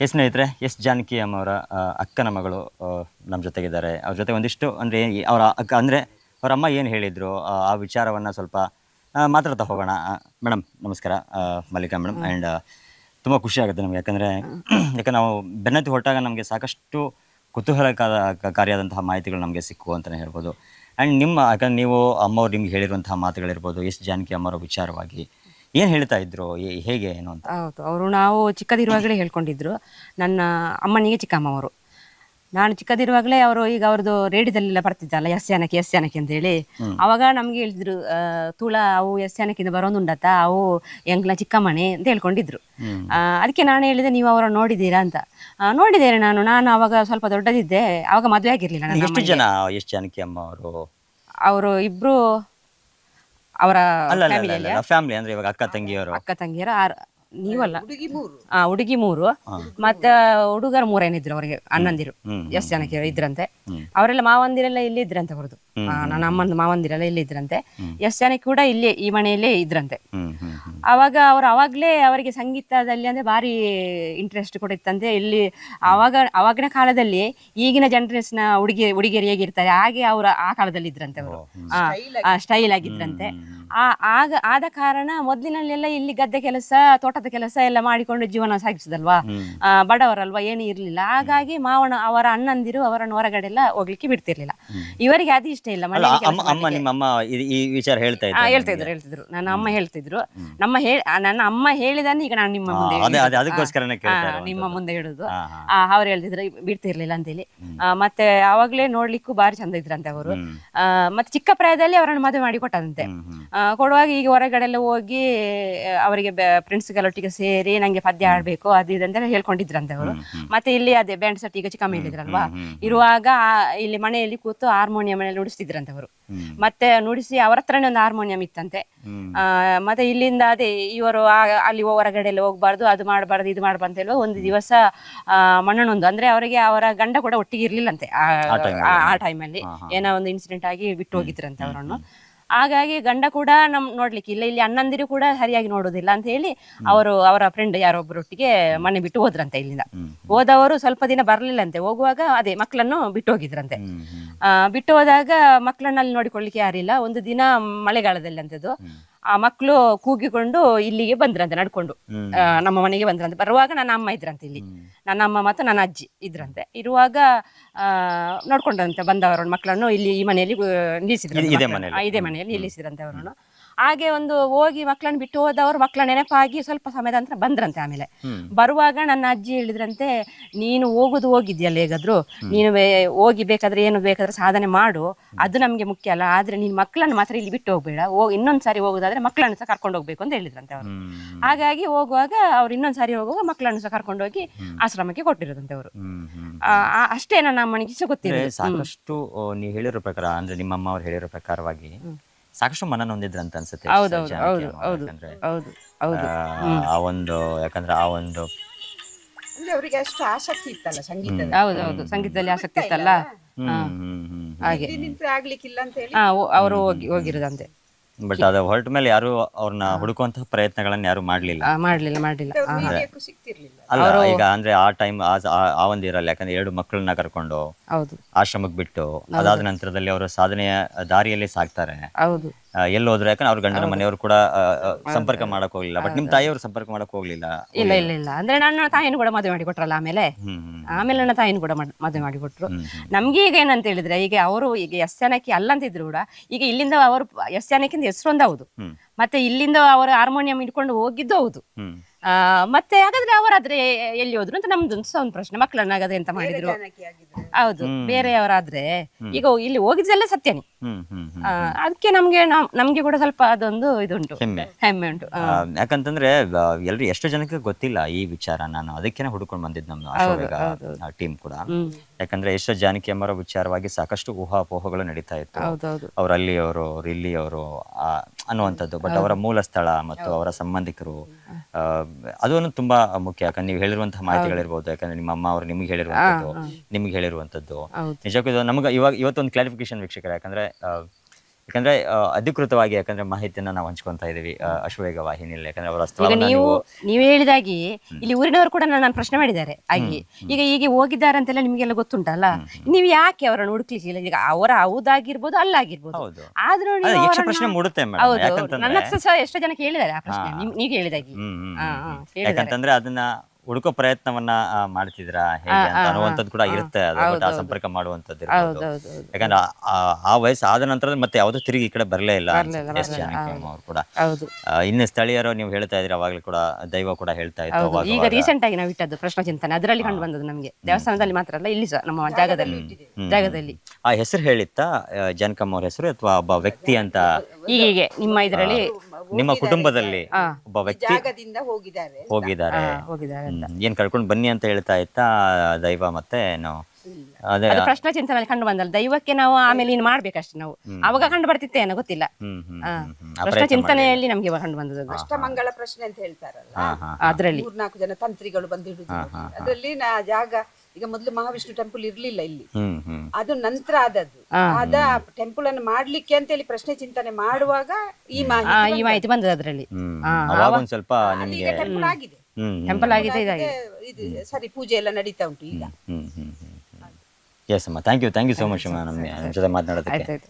ಸ್ನೇಹಿತರೆ, ಎಸ್ ಜಾನಕಿ ಅಮ್ಮವರ ಅಕ್ಕನ ಮಗಳು ನಮ್ಮ ಜೊತೆಗಿದ್ದಾರೆ. ಅವ್ರ ಜೊತೆ ಒಂದಿಷ್ಟು ಅಂದರೆ ಅವರ ಅಕ್ಕ ಅಂದರೆ ಅವ್ರ ಅಮ್ಮ ಏನು ಹೇಳಿದರು ಆ ವಿಚಾರವನ್ನು ಸ್ವಲ್ಪ ಮಾತಾಡ್ತಾ ಹೋಗೋಣ. ಮೇಡಮ್ ನಮಸ್ಕಾರ, ಮಲ್ಲಿಕಾ ಮೇಡಮ್. ಆ್ಯಂಡ್ ತುಂಬ ಖುಷಿ ಆಗುತ್ತೆ ನಮಗೆ, ಯಾಕಂದರೆ ನಾವು ಬೆನ್ನತ್ತಿ ಹೊರಟಾಗ ನಮಗೆ ಸಾಕಷ್ಟು ಕುತೂಹಲಕಾರಿಯಾದಂತಹ ಮಾಹಿತಿಗಳು ನಮಗೆ ಸಿಕ್ಕು ಅಂತಲೇ ಹೇಳ್ಬೋದು. ಆ್ಯಂಡ್ ಯಾಕಂದ್ರೆ ನೀವು ಅಮ್ಮವ್ರು ನಿಮ್ಗೆ ಹೇಳಿರುವಂತಹ ಮಾತುಗಳಿರ್ಬೋದು, ಎಸ್ ಜಾನಕಿ ಅಮ್ಮವರ ವಿಚಾರವಾಗಿ ಏನು ಹೇಳ್ತಾ ಇದ್ರು, ಹೇಗೆ ಏನು ಅಂತ? ಹೌದು, ಅವರು ನಾವು ಚಿಕ್ಕದಿರುವಾಗಲೇ ಹೇಳ್ಕೊಂಡಿದ್ರು. ನನ್ನ ಅಮ್ಮನಿಗೆ ಚಿಕ್ಕಮ್ಮವರು. ನಾನು ಚಿಕ್ಕದಿರುವಾಗಲೇ ಅವರು ಈಗ ಅವ್ರದ್ದು ರೇಡಿಯೋದಲ್ಲೆಲ್ಲ ಬರ್ತಿದ್ದಲ್ಲ, ಎಸ್ ಜಾನಕಿ ಅಂತೇಳಿ. ಅವಾಗ ನಮ್ಗೆ ಹೇಳಿದ್ರು, ತುಳ ಅವು ಎಸ್ ಜಾನಕಿಯಿಂದ ಬರೋದುಂಡತ್ತ, ಅವು ಎಂಗ್ಲ ಚಿಕ್ಕಮ್ಮನೆ ಅಂತ ಹೇಳ್ಕೊಂಡಿದ್ರು. ಅದಕ್ಕೆ ನಾನು ಹೇಳಿದೆ, ನೀವು ಅವರನ್ನು ನೋಡಿದ್ದೀರಾ ಅಂತ. ನೋಡಿದ್ದೇನೆ ನಾನು ಅವಾಗ ಸ್ವಲ್ಪ ದೊಡ್ಡದಿದ್ದೆ, ಅವಾಗ ಮದುವೆ ಆಗಿರ್ಲಿಲ್ಲ. ಎಷ್ಟು ಜನ ಎಸ್ ಜಾನಕಿ ಅಮ್ಮ ಅವರು ಇಬ್ರು ಅವರ ಫ್ಯಾಮಿಲಿ ಅಂದ್ರೆ ಇವಾಗ ಅಕ್ಕ ತಂಗಿಯರು ನೀವಲ್ಲ, ಹುಡುಗಿ 3 ಮತ್ತೆ ಹುಡುಗರು 3 ಏನಿದ್ರು ಅವರಿಗೆ ಅಣ್ಣಂದಿರು. ಎಷ್ಟು ಜನಕ್ಕೆ ಇದ್ರಂತೆ. ಅವರೆಲ್ಲ ಮಾವಂದಿರೆಲ್ಲ ಇಲ್ಲಿ ಇದ್ರಂತೆ ಅವ್ರದ್ದು. ನನ್ನ ಅಮ್ಮನ ಮಾವಂದಿರೆಲ್ಲ ಇಲ್ಲಿ ಇದ್ರಂತೆ. ಎಷ್ಟು ಜನಕ್ಕೆ ಕೂಡ ಇಲ್ಲಿ ಈ ಮನೆಯಲ್ಲೇ ಇದ್ರಂತೆ. ಅವಾಗ ಅವಾಗ್ಲೇ ಅವರಿಗೆ ಸಂಗೀತದಲ್ಲಿ ಅಂದ್ರೆ ಭಾರಿ ಇಂಟ್ರೆಸ್ಟ್ ಕೂಡ ಇತ್ತಂತೆ. ಇಲ್ಲಿ ಅವಾಗಿನ ಕಾಲದಲ್ಲಿ ಈಗಿನ ಜನರೇಷನ್ ಹುಡುಗಿಯರು ಹೇಗಿರ್ತಾರೆ ಹಾಗೆ ಅವರು ಆ ಕಾಲದಲ್ಲಿ ಇದ್ರಂತೆ. ಅವರು ಸ್ಟೈಲ್ ಆಗಿದ್ರಂತೆ. ಆದ ಕಾರಣ ಮೊದಲಿನಲ್ಲೆಲ್ಲ ಇಲ್ಲಿ ಗದ್ದೆ ಕೆಲಸ, ತೋಟದ ಕೆಲಸ ಎಲ್ಲ ಮಾಡಿಕೊಂಡು ಜೀವನ ಸಾಗಿಸುದಲ್ವಾ, ಬಡವರಲ್ವಾ, ಏನು ಇರ್ಲಿಲ್ಲ. ಹಾಗಾಗಿ ಅವರ ಅಣ್ಣಂದಿರು ಅವರನ್ನು ಹೊರಗಡೆ ಎಲ್ಲ ಹೋಗ್ಲಿಕ್ಕೆ ಬಿಡ್ತಿರ್ಲಿಲ್ಲ. ಇವರಿಗೆ ಅದು ಇಷ್ಟ ಇಲ್ಲ. ಹೇಳ್ತಿದ್ರು ನನ್ನ ಅಮ್ಮ ಹೇಳ್ತಿದ್ರು. ನನ್ನ ಅಮ್ಮ ಹೇಳಿದನ್ನು ಈಗ ನಾನು ನಿಮ್ಮ ಮುಂದೆ ಹೇಳುದು. ಅವ್ರು ಹೇಳ್ತಿದ್ರು ಬಿಡ್ತಿರ್ಲಿಲ್ಲ ಅಂತೇಳಿ. ಮತ್ತೆ ಅವಾಗ್ಲೇ ನೋಡ್ಲಿಕ್ಕೂ ಬಾರಿ ಚಂದ ಇದ್ರಂತೆ ಅವರು. ಮತ್ತೆ ಚಿಕ್ಕ ಪ್ರಾಯದಲ್ಲಿ ಅವರನ್ನು ಮದುವೆ ಮಾಡಿ ಕೊಟ್ಟದಂತೆ. ಕೊಡುವಾಗ ಈಗ ಹೊರಗಡೆ ಎಲ್ಲ ಹೋಗಿ ಅವರಿಗೆ ಫ್ರೆಂಡ್ಸ್ಗಳೊಟ್ಟಿಗೆ ಸೇರಿ ನಂಗೆ ಪದ್ಯ ಆಡ್ಬೇಕು ಅದು ಇದಂತೆಲ್ಲ ಹೇಳ್ಕೊಂಡಿದ್ರಂತೆ ಅವರು. ಮತ್ತೆ ಇಲ್ಲಿ ಅದೇ ಬ್ಯಾಂಡ್ ಸೆಟ್ ಈಗ ಚಿಕ್ಕಮ್ಮ ಹೇಳಿದ್ರಲ್ವಾ, ಇರುವಾಗ ಇಲ್ಲಿ ಮನೆಯಲ್ಲಿ ಕೂತು ಹಾರ್ಮೋನಿಯಂ ಎಲ್ಲ ನುಡಿಸ್ತಿದ್ರಂತೆ ಅವರು. ಮತ್ತೆ ನುಡಿಸಿ ಅವರ ಹತ್ರನೇ ಒಂದು ಹಾರ್ಮೋನಿಯಂ ಇತ್ತಂತೆ. ಮತ್ತೆ ಇಲ್ಲಿಂದ ಅದೇ ಇವರು ಅಲ್ಲಿ ಹೊರಗಡೆ ಎಲ್ಲ ಹೋಗ್ಬಾರ್ದು, ಅದು ಮಾಡಬಾರ್ದು, ಇದು ಮಾಡಬಾರ್ದು ಅಂತ ಹೇಳುವ ಒಂದು ದಿವಸ ಮಣ್ಣನೊಂದು ಅಂದ್ರೆ ಅವರಿಗೆ ಅವರ ಗಂಡ ಕೂಡ ಒಟ್ಟಿಗೆ ಇರ್ಲಿಲ್ಲಂತೆ ಆ ಟೈಮಲ್ಲಿ. ಏನೋ ಒಂದು ಇನ್ಸಿಡೆಂಟ್ ಆಗಿ ಬಿಟ್ಟು ಹೋಗಿದ್ರಂತೆ ಅವರನ್ನು. ಹಾಗಾಗಿ ಗಂಡ ಕೂಡ ನೋಡ್ಲಿಕ್ಕೆ ಇಲ್ಲ, ಇಲ್ಲಿ ಅಣ್ಣಂದಿರು ಕೂಡ ಸರಿಯಾಗಿ ನೋಡುದಿಲ್ಲ ಅಂತ ಹೇಳಿ ಅವರ ಫ್ರೆಂಡ್ ಯಾರೊಬ್ಬರೊಟ್ಟಿಗೆ ಮನೆ ಬಿಟ್ಟು ಹೋದ್ರಂತೆ. ಇಲ್ಲಿಂದ ಹೋದವರು ಸ್ವಲ್ಪ ದಿನ ಬರ್ಲಿಲ್ಲಂತೆ. ಹೋಗುವಾಗ ಅದೇ ಮಕ್ಕಳನ್ನು ಬಿಟ್ಟು ಹೋಗಿದ್ರಂತೆ. ಬಿಟ್ಟು ಹೋದಾಗ ಮಕ್ಕಳನ್ನ ಅಲ್ಲಿ ನೋಡಿಕೊಳ್ಳಿಕ್ಕೆ ಯಾರಿಲ್ಲ. ಒಂದು ದಿನ ಮಳೆಗಾಲದಲ್ಲಿ ಅಂತದ್ದು ಆ ಮಕ್ಕಳು ಕೂಗಿಕೊಂಡು ಇಲ್ಲಿಗೆ ಬಂದ್ರಂತೆ, ನಡ್ಕೊಂಡು ನಮ್ಮ ಮನೆಗೆ ಬಂದ್ರಂತೆ. ಬರುವಾಗ ನನ್ನ ಅಮ್ಮ ಇದ್ರಂತೆ ಇಲ್ಲಿ, ನನ್ನ ಅಮ್ಮ ಮತ್ತು ನನ್ನ ಅಜ್ಜಿ ಇದ್ರಂತೆ. ಇರುವಾಗ ನೋಡ್ಕೊಂಡ್ರಂತೆ ಬಂದವರ ಮಕ್ಕಳನ್ನು ಇಲ್ಲಿ ಈ ಮನೆಯಲ್ಲಿ ನಿಲ್ಲಿಸಿದ್ರು, ಇದೇ ಮನೆಯಲ್ಲಿ ನಿಲ್ಲಿಸಿದ್ರಂತೆ ಅವರನ್ನು. ಹಾಗೆ ಒಂದು ಹೋಗಿ ಮಕ್ಕಳನ್ನು ಬಿಟ್ಟು ಹೋದವರು ಮಕ್ಕಳ ನೆನಪಾಗಿ ಸ್ವಲ್ಪ ಸಮಯದ ನಂತರ ಬಂದ್ರಂತೆ. ಆಮೇಲೆ ಬರುವಾಗ ನನ್ನ ಅಜ್ಜಿ ಹೇಳಿದ್ರಂತೆ, ನೀನು ಹೋಗಿದ್ಯಲ್ಲ ಹೇಗಾದ್ರು, ನೀನು ಹೋಗಿ ಬೇಕಾದ್ರೆ ಏನು ಬೇಕಾದ್ರೆ ಸಾಧನೆ ಮಾಡು, ಅದು ನಮ್ಗೆ ಮುಖ್ಯ ಅಲ್ಲ. ಆದ್ರೆ ನೀನು ಮಕ್ಕಳನ್ನು ಮಾತ್ರ ಇಲ್ಲಿ ಬಿಟ್ಟು ಹೋಗ್ಬೇಡ, ಇನ್ನೊಂದ್ಸಾರಿ ಹೋಗುದಾದ್ರೆ ಮಕ್ಕಳನ್ನು ಸಹ ಕರ್ಕೊಂಡು ಹೋಗ್ಬೇಕು ಅಂತ ಹೇಳಿದ್ರಂತೆ ಅವರು. ಹಾಗಾಗಿ ಹೋಗುವಾಗ ಅವ್ರು ಇನ್ನೊಂದ್ಸಾರಿ ಹೋಗುವಾಗ ಮಕ್ಕಳನ್ನು ಸಹ ಕರ್ಕೊಂಡೋಗಿ ಆಶ್ರಮಕ್ಕೆ ಕೊಟ್ಟಿರೋದಂತೆ ಅವರು. ಅಷ್ಟೇ ನನ್ನ ಅಮ್ಮನಿಗೆ ಸಹ ಗೊತ್ತಿಲ್ಲ. ಸಾಕಷ್ಟು ನೀವು ಹೇಳಿರೋ ಪ್ರಕಾರ ಅಂದ್ರೆ ನಿಮ್ಮ ಅಮ್ಮ ಅವ್ರು ಹೇಳಿರೋ ಪ್ರಕಾರವಾಗಿ ಸಾಕಷ್ಟು ಮನ ನೊಂದಿದ್ರಂತ ಅನ್ಸುತ್ತೆ. ಯಾಕಂದ್ರೆ ಆ ಒಂದು ಅವರಿಗೆ ಅಷ್ಟು ಆಸಕ್ತಿ ಇತ್ತಲ್ಲ ಸಂಗೀತ. ಹೌದೌದು, ಸಂಗೀತದಲ್ಲಿ ಆಸಕ್ತಿ ಇತ್ತಲ್ಲ, ಹಾಗೆ ಆಗ್ಲಿಕ್ಕಿಲ್ಲ ಅಂತ ಹೇಳಿ ಅವರು ಹೋಗಿರೋದಂತೆ. ಬಟ್ ಅದು ಹೊರಟ ಮೇಲೆ ಯಾರು ಅವ್ರನ್ನ ಹುಡುಕುವಂತಹ ಪ್ರಯತ್ನಗಳನ್ನ ಯಾರು ಮಾಡ್ಲಿಲ್ಲ. ಅಲ್ಲ, ಈಗ ಅಂದ್ರೆ ಆ ಟೈಮ್ ಆ ಒಂದು ಇರಲ್ಲ. ಯಾಕಂದ್ರೆ 2 ಮಕ್ಕಳನ್ನ ಕರ್ಕೊಂಡು ಆಶ್ರಮಕ್ಕೆ ಬಿಟ್ಟು ಅದಾದ ನಂತರದಲ್ಲಿ ಅವರ ಸಾಧನೆಯ ದಾರಿಯಲ್ಲಿ ಸಾಕ್ತಾರೆ. ಎಲ್ಲಿ ಹೋದ್ರು, ಯಾಕಂದ್ರೆ ಅವ್ರ ಗಂಡನ ಮನೆಯವರು ಕೂಡ ಸಂಪರ್ಕ ಮಾಡಕ್ ಹೋಗ್ಲಿಲ್ಲ. ಬಟ್ ನಿಮ್ ತಾಯಿಯವರು ಸಂಪರ್ಕ ಮಾಡಕ್ ಹೋಗ್ಲಿಲ್ಲ. ಇಲ್ಲ ಅಂದ್ರೆ ನನ್ನ ತಾಯಿನೂ ಕೂಡ ಮದುವೆ ಮಾಡಿ ಕೊಟ್ರಲ್ಲ. ಆಮೇಲೆ ನನ್ನ ತಾಯಿನೂ ಕೂಡ ಮದುವೆ ಮಾಡಿ ಕೊಟ್ರು. ನಮ್ಗೆ ಈಗ ಏನಂತ ಹೇಳಿದ್ರೆ, ಈಗ ಅವರು ಈಗ ಎಸ್ ಜಾನಕಿ ಅಲ್ಲ ಅಂತಿದ್ರು ಕೂಡ ಈಗ ಇಲ್ಲಿಂದ ಅವರು ಎಸ್ ಜಾನಕಿ ಹೆಸರು ಒಂದು ಹೌದು, ಮತ್ತೆ ಇಲ್ಲಿಂದ ಅವರು ಹಾರ್ಮೋನಿಯಂ ಇಟ್ಕೊಂಡು ಹೋಗಿದ್ದು ಹೌದು. ಮತ್ತೆ ಹಾಗಾದ್ರೆ ಅವರಾದ್ರೆ ಎಲ್ಲಿ ಹೋದ್ರು ಅಂತ ನಮ್ದೊಂದು ಒಂದು ಪ್ರಶ್ನೆ. ಮಕ್ಕಳನ್ನಾಗಾದ್ರೆ ಎಂತ ಮಾಡಿದ್ರು? ಹೌದು, ಬೇರೆಯವರಾದ್ರೆ ಈಗ ಇಲ್ಲಿ ಹೋಗಿದ್ದೆಲ್ಲ ಸತ್ಯನೇ. ಅದಕ್ಕೆ ನಮ್ಗೆ ಕೂಡ ಸ್ವಲ್ಪ ಅದೊಂದು ಇದುಂಟು, ಹೆಮ್ಮೆ ಉಂಟು. ಯಾಕಂತಂದ್ರೆ ಎಲ್ರು ಎಷ್ಟು ಜನಕ್ಕೆ ಗೊತ್ತಿಲ್ಲ ಈ ವಿಚಾರ. ನಾನು ಅದಕ್ಕೇನೆ ಹುಡುಕೊಂಡು ಬಂದಿದ್ದು ನಮ್ಮ ಟೀಮ್ ಕೂಡ. ಯಾಕಂದ್ರೆ ಎಷ್ಟೋ ಜಾನಕಿ ಅಮ್ಮರ ವಿಚಾರವಾಗಿ ಸಾಕಷ್ಟು ಊಹಾಪೋಹಗಳು ನಡೀತಾ ಇತ್ತು. ಅವ್ರು ಅಲ್ಲಿಯವರು, ಅವ್ರು ಇಲ್ಲಿಯವರು ಅನ್ನುವಂಥದ್ದು. ಬಟ್ ಅವರ ಮೂಲ ಸ್ಥಳ ಮತ್ತು ಅವರ ಸಂಬಂಧಿಕರು ಅದನ್ನು ತುಂಬಾ ಮುಖ್ಯ. ಯಾಕಂದ್ರೆ ನೀವು ಹೇಳಿರುವಂತಹ ಮಾಹಿತಿಗಳಿರ್ಬೋದು, ಯಾಕಂದ್ರೆ ನಿಮ್ಮ ಅಮ್ಮ ಅವರು ನಿಮ್ಗೆ ಹೇಳಿರುವಂಥದ್ದು ನಿಮ್ಗೆ ಹೇಳಿರುವಂಥದ್ದು ನಿಜಕ್ಕೂ ನಮ್ಗೆ ಇವತ್ತೊಂದು ಕ್ಲಾರಿಫಿಕೇಶನ್ ವೀಕ್ಷಕರ. ಯಾಕಂದ್ರೆ ಯಾಕಂದ್ರೆ ಅಧಿಕೃತವಾಗಿ ಯಾಕಂದ್ರೆ ಮಾಹಿತಿಯನ್ನ ನಾವು ಹಂಚ್ಕೊಂತಾ ಇದೀವಿ ಅಶ್ವವೇಗ ವಾಹಿನಿಯಲ್ಲಿ. ಯಾಕಂದ್ರೆ ಅವರ ಈಗ ಸ್ಥಳವನ್ನ ನೀವು ನೀವು ನೀವು ಹೇಳಿದಾಗಿ ಇಲ್ಲಿ ಊರಿನವರು ಕೂಡ ನನ್ನ ಪ್ರಶ್ನೆ ಮಾಡಿದ್ದಾರೆ ಹಾಗೆ. ಈಗ ಹೀಗೆ ಹೋಗಿದ್ದಾರೆ ಅಂತೆಲ್ಲ ನಿಮ್ಗೆಲ್ಲ ಗೊತ್ತುಂಟಲ್ಲ, ನೀವು ಯಾಕೆ ಅವರನ್ನು ಹುಡುಕ್ಲಿಕ್ಕಿಲ್ಲ? ಈಗ ಅವರ ಹೌದಾಗಿರ್ಬೋದು ಅಲ್ಲಾಗಿರ್ಬೋದು, ಹೌದು. ಆದ್ರೂ ನೀವು ಯಕ್ಷ ಅವರನ್ನ- ಪ್ರಶ್ನೆ ಮೂಡುತ್ತೆ ಹೌದು, ಮೇಡಮ್. ಹೌದು. ಯಾಕಂತಂದ್ರೆ ನನ್ನ ಹತ್ರ ಸಹ ಎಷ್ಟೋ ಜನ ಕೇಳಿದ್ದಾರೆ ಆ ಪ್ರಶ್ನೆ, ನೀವು ಹೇಳಿದಾಗಿ. ಹೇಳಿದ್ದಾರೆ. ಯಾಕಂತಂದ್ರೆ ಅದನ್ನ ಹುಡುಕೋ ಪ್ರಯತ್ನವನ್ನ ಮಾಡ್ತಿದ್ರ ಹೇಗೆ ಅಂತ ಅನ್ನುವಂಥದ್ದು ಕೂಡ ಇರುತ್ತೆ. ಅದು ಬಟ್ ಆ ಸಂಪರ್ಕ ಮಾಡುವಂಥದ್ದು ಇರ್ಬೋದು. ಹೌದು. ಯಾಕಂದ್ರೆ ಆ ವಯಸ್ಸು ಆದ ನಂತರ ಮತ್ತೆ ಯಾವ್ದೋ ತಿರುಗಿ ಈ ಕಡೆ ಬರಲೇ ಇಲ್ಲ ಎಸ್ ಜಾನಕಿ ಅಮ್ಮ ಅವ್ರು ಕೂಡ. ಹೌದು. ಇನ್ನು ಸ್ಥಳೀಯರು ನೀವು ಹೇಳ್ತಾ ಇದ್ರಿ ಅವಾಗ್ಲೂ ಕೂಡ ದೈವ ಕೂಡ ಹೇಳ್ತಾ ಇತ್ತು ಹೌದು. ಅವಾಗ ಈಗ ರೀಸೆಂಟ್ ಆಗಿ ನಾವು ಇಟ್ಟದ್ದು ಪ್ರಶ್ನೆ ಚಿಂತನೆ, ಅದರಲ್ಲಿ ಕಂಡು ಬಂದದ್ದು ನಮಗೆ. ದೇವಸ್ಥಾನದಲ್ಲಿ ಮಾತ್ರ ಅಲ್ಲ, ಇಲ್ಲಿ ಸಹ ನಮ್ಮ ಜಾಗದಲ್ಲಿ. ಆ ಹೆಸರು ಹೇಳಿತ್ತಾ ಜಾನಕಮ್ಮ ಅವ್ರ ಹೆಸರು ಅಥವಾ ಒಬ್ಬ ವ್ಯಕ್ತಿ ಅಂತ? ಹೀಗೆ ನಿಮ್ಮ ಇದರಲ್ಲಿ ನಿಮ್ಮ ಕುಟುಂಬದಲ್ಲಿ ಒಬ್ಬ ವ್ಯಕ್ತಿ ಜಾಗದಿಂದ ಹೋಗಿದ್ದಾರೆ. ಹೋಗಿದ್ದಾರೆ, ಹೋಗಿದ್ದಾರೆ. ಏನ್ ಕರ್ಕೊಂಡು ಬನ್ನಿ ಅಂತ ಹೇಳ್ತಾ ಇತ್ತಾ ದೈವ? ಮತ್ತೆ ನಾವು ಅದೇ ಅದು ಪ್ರಶ್ನೆ ಚಿಂತನೆಯಲ್ಲಿ ಕಂಡು ಬಂದಲ್ಲ, ದೈವಕ್ಕೆ ನಾವು ಆಮೇಲೆ ಇನ್ನು ಮಾಡ್ಬೇಕಷ್ಟೇ ನಾವು. ಅವಾಗ ಕಂಡು ಬರ್ತಿತ್ತೇನೋ ಗೊತ್ತಿಲ್ಲ. ಪ್ರಶ್ನೆ ಚಿಂತನೆಯಲ್ಲಿ ನಮ್ಗೆ ಇವಾಗ ಕಂಡು ಬಂದದ್ದು ಅಷ್ಟಮಂಗಳ ಪ್ರಶ್ನೆ ಅಂತ ಹೇಳ್ತಾರಲ್ಲ, ಅದ್ರಲ್ಲಿ 3-4 ಜನ ತಂತ್ರಿಗಳು ಬಂದು ಹಿಡಿದು ಅದರಲ್ಲಿ ಜಾಗ. ಈಗ ಮೊದಲು ಮಹಾವಿಷ್ಣು ಟೆಂಪಲ್ ಇರ್ಲಿಲ್ಲ ಇಲ್ಲಿ, ಅದು ನಂತರ ಆದದ್ದು. ಟೆಂಪಲ್ ಅನ್ನು ಮಾಡ್ಲಿಕ್ಕೆ ಅಂತ ಹೇಳಿ ಪ್ರಶ್ನೆ ಚಿಂತನೆ ಮಾಡುವಾಗ ಈ ಮಾಹಿತಿ ಬಂದದ್ದು ಅದ್ರಲ್ಲಿ. ಅವಾಗ ಒಂದ್ ಸ್ವಲ್ಪ ನಿಮ್ಗೆ ಟೆಂಪಲ್ ಆಗಿದೆ. ಟೆಂಪಲ್ ಆಗಿದೆ, ಇದಾಗಿದೆ. ಇದು ಸರಿ, ಪೂಜೆ ಎಲ್ಲ ನಡೀತಾ ಉಂಟು ಈಗ. ಎಸ್ ಅಮ್ಮ, ಥ್ಯಾಂಕ್ ಯು ಸೋ ಮಚ್ ನಮ್ಮ ಜೊತೆ ಮಾತನಾಡೋದಕ್ಕೆ. ಆಯ್ತಾಯ್ತು.